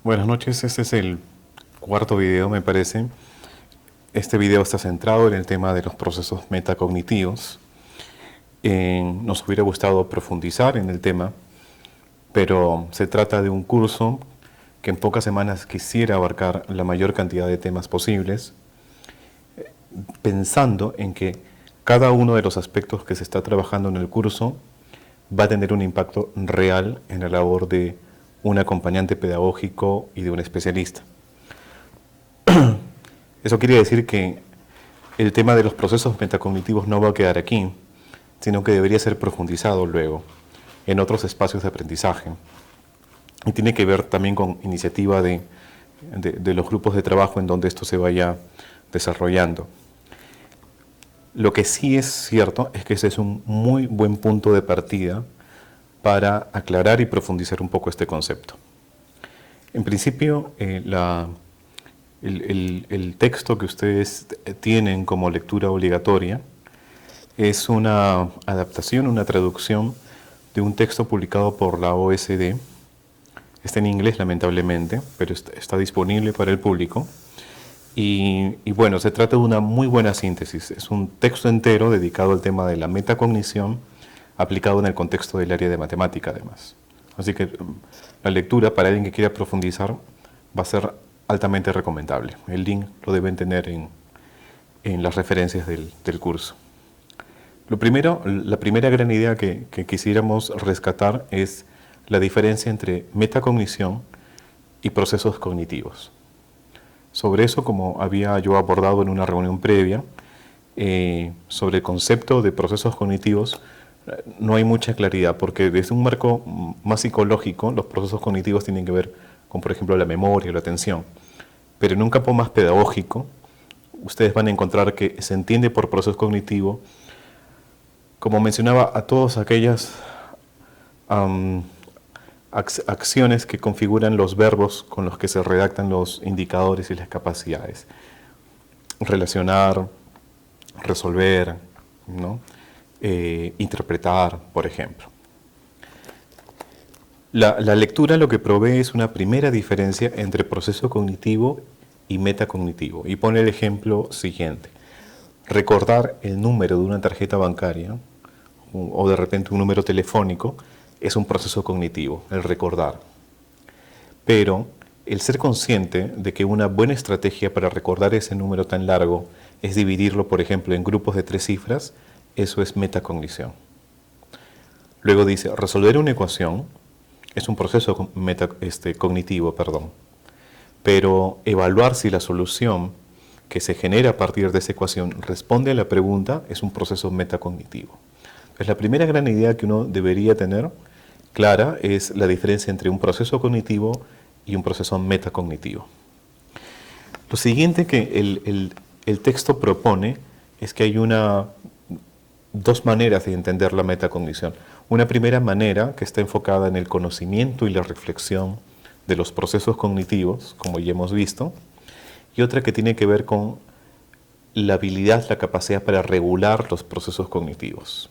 Buenas noches, este es el cuarto video, me parece. Este video está centrado en el tema de los procesos metacognitivos. Nos hubiera gustado profundizar en el tema, pero se trata de un curso que en pocas semanas quisiera abarcar la mayor cantidad de temas posibles, pensando en que cada uno de los aspectos que se está trabajando en el curso va a tener un impacto real en la labor de un acompañante pedagógico y de un especialista. Eso quiere decir que el tema de los procesos metacognitivos no va a quedar aquí, sino que debería ser profundizado luego en otros espacios de aprendizaje. Y tiene que ver también con iniciativa de los grupos de trabajo en donde esto se vaya desarrollando. Lo que sí es cierto es que ese es un muy buen punto de partida para aclarar y profundizar un poco este concepto. En principio, el texto que ustedes tienen como lectura obligatoria es una adaptación, una traducción de un texto publicado por la OSD. Está en inglés, lamentablemente, pero está disponible para el público. Y bueno, se trata de una muy buena síntesis. Es un texto entero dedicado al tema de la metacognición, aplicado en el contexto del área de matemática, además. Así que la lectura, para alguien que quiera profundizar, va a ser altamente recomendable. El link lo deben tener en las referencias del curso. Lo primero, la primera gran idea que quisiéramos rescatar es la diferencia entre metacognición y procesos cognitivos. Sobre eso, como había yo abordado en una reunión previa, sobre el concepto de procesos cognitivos, no hay mucha claridad, porque desde un marco más psicológico, los procesos cognitivos tienen que ver con, por ejemplo, la memoria o la atención. Pero en un campo más pedagógico, ustedes van a encontrar que se entiende por proceso cognitivo, como mencionaba, a todas aquellas acciones que configuran los verbos con los que se redactan los indicadores y las capacidades. Relacionar, resolver, ¿no? Interpretar, por ejemplo. La lectura lo que provee es una primera diferencia entre proceso cognitivo y metacognitivo. Y pone el ejemplo siguiente. Recordar el número de una tarjeta bancaria o de repente un número telefónico es un proceso cognitivo, el recordar. Pero el ser consciente de que una buena estrategia para recordar ese número tan largo es dividirlo, por ejemplo, en grupos de 3 cifras, eso es metacognición. Luego dice, resolver una ecuación es un proceso cognitivo, pero evaluar si la solución que se genera a partir de esa ecuación responde a la pregunta es un proceso metacognitivo. Entonces, la primera gran idea que uno debería tener clara es la diferencia entre un proceso cognitivo y un proceso metacognitivo. Lo siguiente que el texto propone es que hay dos maneras de entender la metacognición. Una primera manera que está enfocada en el conocimiento y la reflexión de los procesos cognitivos, como ya hemos visto, y otra que tiene que ver con la habilidad, la capacidad para regular los procesos cognitivos.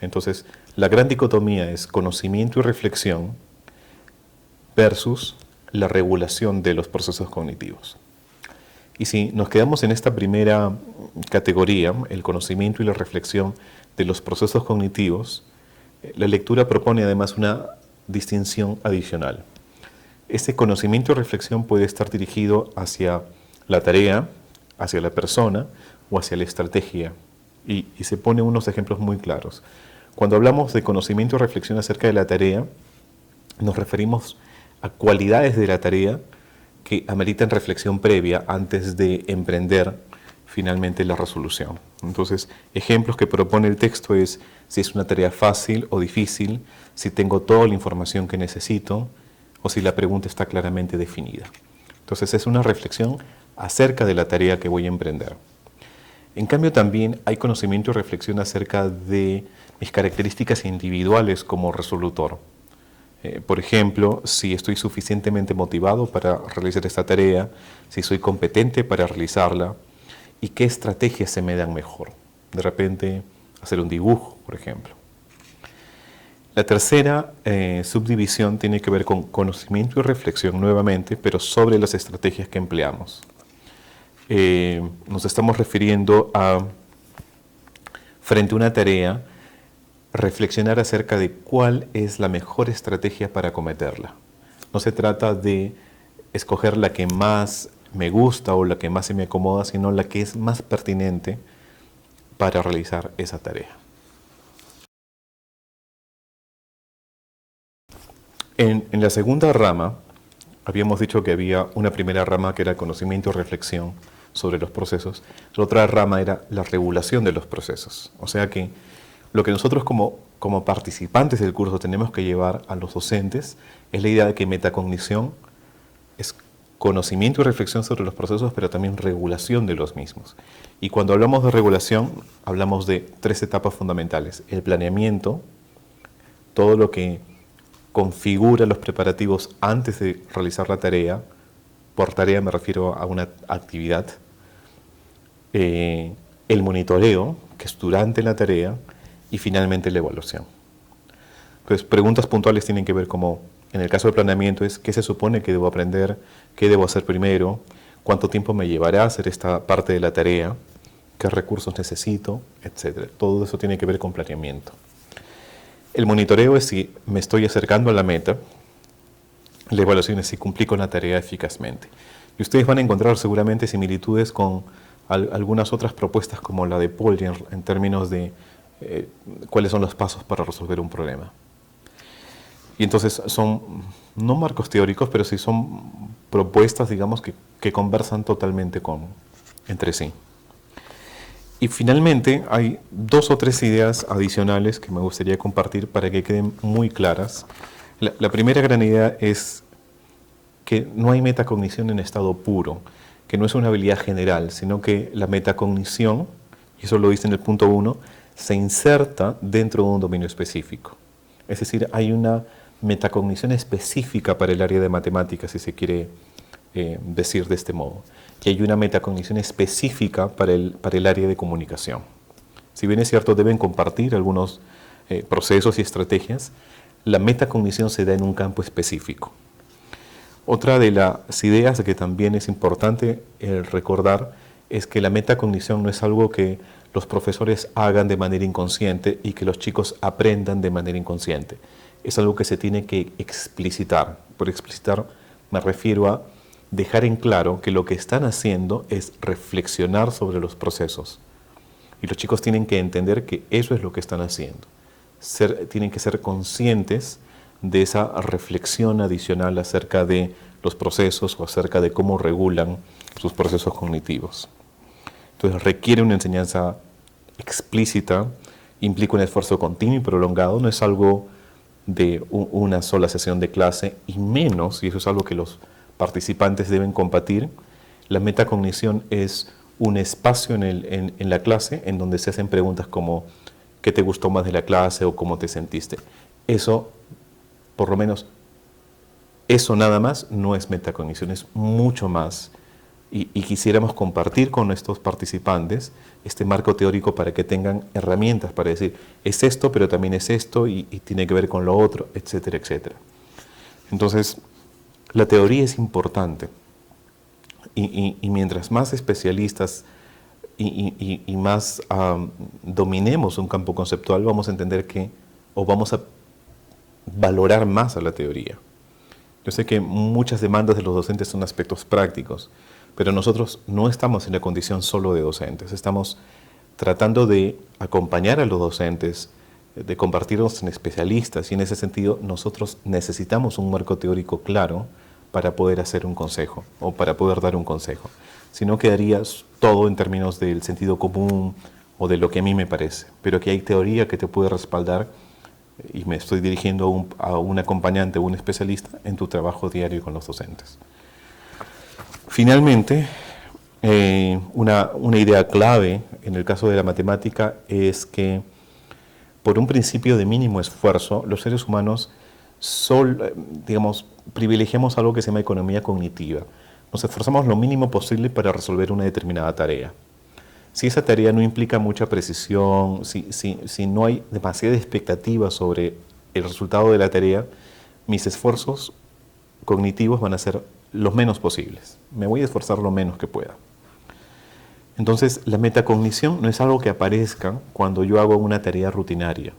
Entonces, la gran dicotomía es conocimiento y reflexión versus la regulación de los procesos cognitivos. Y si nos quedamos en esta primera categoría, el conocimiento y la reflexión de los procesos cognitivos, la lectura propone además una distinción adicional. Este conocimiento y reflexión puede estar dirigido hacia la tarea, hacia la persona o hacia la estrategia. Y se pone unos ejemplos muy claros. Cuando hablamos de conocimiento y reflexión acerca de la tarea, nos referimos a cualidades de la tarea que ameritan reflexión previa antes de emprender finalmente la resolución. Entonces, ejemplos que propone el texto es si es una tarea fácil o difícil, si tengo toda la información que necesito o si la pregunta está claramente definida. Entonces, es una reflexión acerca de la tarea que voy a emprender. En cambio, también hay conocimiento y reflexión acerca de mis características individuales como resolutor. Por ejemplo, si estoy suficientemente motivado para realizar esta tarea, si soy competente para realizarla y qué estrategias se me dan mejor. De repente, hacer un dibujo, por ejemplo. La tercera subdivisión tiene que ver con conocimiento y reflexión nuevamente, pero sobre las estrategias que empleamos. Nos estamos refiriendo a, frente a una tarea, reflexionar acerca de cuál es la mejor estrategia para acometerla. No se trata de escoger la que más me gusta o la que más se me acomoda, sino la que es más pertinente para realizar esa tarea. En la segunda rama, habíamos dicho que había una primera rama que era conocimiento y reflexión sobre los procesos. La otra rama era la regulación de los procesos. O sea que lo que nosotros como participantes del curso tenemos que llevar a los docentes es la idea de que metacognición es conocimiento y reflexión sobre los procesos, pero también regulación de los mismos. Y cuando hablamos de regulación, hablamos de tres etapas fundamentales. El planeamiento, todo lo que configura los preparativos antes de realizar la tarea. Por tarea me refiero a una actividad. El monitoreo, que es durante la tarea, y finalmente la evaluación. Entonces, preguntas puntuales tienen que ver como, en el caso del planeamiento, es qué se supone que debo aprender, qué debo hacer primero, cuánto tiempo me llevará a hacer esta parte de la tarea, qué recursos necesito, etc. Todo eso tiene que ver con planeamiento. El monitoreo es si me estoy acercando a la meta. La evaluación es si cumplí con la tarea eficazmente. Y ustedes van a encontrar seguramente similitudes con algunas otras propuestas como la de Polya en términos de cuáles son los pasos para resolver un problema. Y entonces son, no marcos teóricos, pero sí son propuestas, digamos, que conversan totalmente entre sí. Y finalmente hay dos o tres ideas adicionales que me gustaría compartir para que queden muy claras. La primera gran idea es que no hay metacognición en estado puro, que no es una habilidad general, sino que la metacognición, y eso lo dice en el punto 1, se inserta dentro de un dominio específico. Es decir, hay una metacognición específica para el área de matemáticas, si se quiere decir de este modo. Y hay una metacognición específica para el área de comunicación. Si bien es cierto, deben compartir algunos procesos y estrategias, la metacognición se da en un campo específico. Otra de las ideas que también es importante recordar es que la metacognición no es algo que los profesores hagan de manera inconsciente y que los chicos aprendan de manera inconsciente. Es algo que se tiene que explicitar. Por explicitar me refiero a dejar en claro que lo que están haciendo es reflexionar sobre los procesos. Y los chicos tienen que entender que eso es lo que están haciendo. Tienen que ser conscientes de esa reflexión adicional acerca de los procesos o acerca de cómo regulan sus procesos cognitivos. Entonces requiere una enseñanza explícita, implica un esfuerzo continuo y prolongado, no es algo de una sola sesión de clase, y menos, y eso es algo que los participantes deben compartir, la metacognición es un espacio en la clase en donde se hacen preguntas como ¿qué te gustó más de la clase o cómo te sentiste? Eso, por lo menos, eso nada más no es metacognición, es mucho más. Y quisiéramos compartir con estos participantes este marco teórico para que tengan herramientas para decir, es esto, pero también es esto y tiene que ver con lo otro, etcétera, etcétera. Entonces, la teoría es importante y mientras más especialistas y más dominemos un campo conceptual, vamos a entender o vamos a valorar más a la teoría. Yo sé que muchas demandas de los docentes son aspectos prácticos, pero nosotros no estamos en la condición solo de docentes, estamos tratando de acompañar a los docentes, de convertirnos en especialistas, y en ese sentido nosotros necesitamos un marco teórico claro para poder hacer un consejo o para poder dar un consejo. Si no, quedaría todo en términos del sentido común o de lo que a mí me parece, pero que hay teoría que te puede respaldar, y me estoy dirigiendo a un acompañante o un especialista en tu trabajo diario con los docentes. Finalmente, una idea clave en el caso de la matemática es que por un principio de mínimo esfuerzo, los seres humanos privilegiamos algo que se llama economía cognitiva. Nos esforzamos lo mínimo posible para resolver una determinada tarea. Si esa tarea no implica mucha precisión, si no hay demasiada expectativa sobre el resultado de la tarea, mis esfuerzos cognitivos van a ser los menos posibles. Me voy a esforzar lo menos que pueda. Entonces, la metacognición no es algo que aparezca cuando yo hago una tarea rutinaria.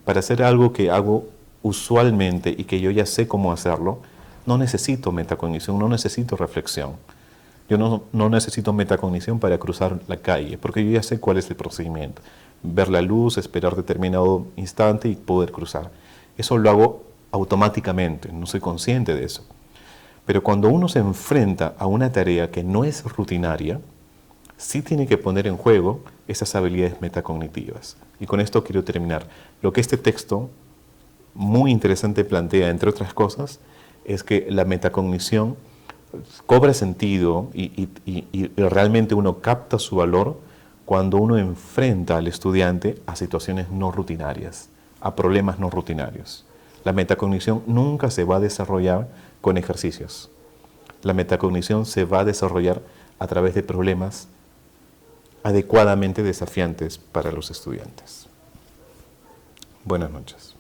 Para hacer algo que hago usualmente y que yo ya sé cómo hacerlo, no necesito metacognición, no necesito reflexión. Yo no necesito metacognición para cruzar la calle, porque yo ya sé cuál es el procedimiento. Ver la luz, esperar determinado instante y poder cruzar. Eso lo hago automáticamente, no soy consciente de eso. Pero cuando uno se enfrenta a una tarea que no es rutinaria, sí tiene que poner en juego esas habilidades metacognitivas. Y con esto quiero terminar. Lo que este texto muy interesante plantea, entre otras cosas, es que la metacognición cobra sentido y realmente uno capta su valor cuando uno enfrenta al estudiante a situaciones no rutinarias, a problemas no rutinarios. La metacognición nunca se va a desarrollar con ejercicios. La metacognición se va a desarrollar a través de problemas adecuadamente desafiantes para los estudiantes. Buenas noches.